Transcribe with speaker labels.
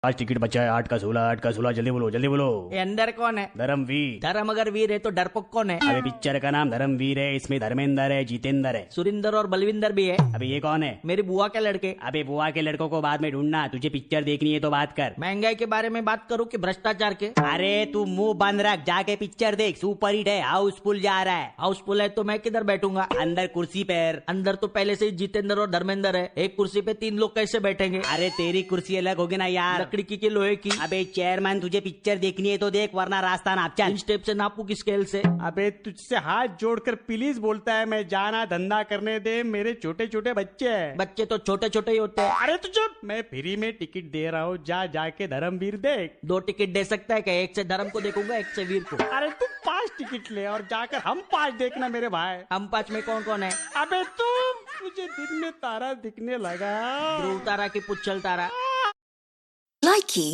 Speaker 1: आज टिकट बचा है 8 का 16, 8 का 16, जल्दी बोलो जल्दी बोलो।
Speaker 2: ये अंदर कौन है?
Speaker 1: धर्मवीर।
Speaker 2: धर्म अगर वीर है तो डरपोक कौन है?
Speaker 1: अबे पिक्चर का नाम धर्मवीर है, इसमें धर्मेंद्र है, जितेंद्र है।
Speaker 2: सुरिंदर और बलविंदर भी है।
Speaker 1: अबे ये कौन है?
Speaker 2: मेरी बुआ के लड़के।
Speaker 1: अबे बुआ के लड़कों को बाद में ढूंढना, तुझे पिक्चर देखनी है तो बात कर।
Speaker 2: महंगाई के बारे में बात करूं कि भ्रष्टाचार के?
Speaker 1: अरे तू मुंह बंद रख, जाके पिक्चर देख, सुपर हिट है, हाउसफुल जा रहा है।
Speaker 2: हाउसफुल है तो मैं किधर बैठूंगा?
Speaker 1: अंदर कुर्सी पर।
Speaker 2: अंदर तो पहले से ही जितेंद्र और धर्मेंद्र है, एक कुर्सी पे 3 लोग कैसे बैठेंगे?
Speaker 1: अरे तेरी कुर्सी अलग होगी ना यार।
Speaker 2: लकड़ी की लोहे की?
Speaker 1: अबे चेयरमैन, तुझे पिक्चर देखनी है तो देख, वरना रास्ता नाप चल।
Speaker 2: 3 स्टेप से नापू की स्केल से?
Speaker 1: अबे तुझसे हाथ जोड़कर प्लीज बोलता है, मैं जाना धंधा करने दे, मेरे छोटे छोटे बच्चे हैं।
Speaker 2: बच्चे तो छोटे छोटे ही होते हैं।
Speaker 1: अरे तुझे मैं फ्री में टिकट दे रहा हूँ, जा जाके धर्मवीर देख।
Speaker 2: 2 टिकट दे सकता है क्या? एक से धर्म को देखूंगा, एक से वीर को।
Speaker 1: अरे तू 5 टिकट ले और जाकर हम 5 देखना मेरे भाई।
Speaker 2: हम 5 में कौन कौन है?
Speaker 1: अबे तू, मुझे दिन में तारा दिखने लगा।
Speaker 2: ध्रुव तारा की पुच्छल तारा?
Speaker 3: Likey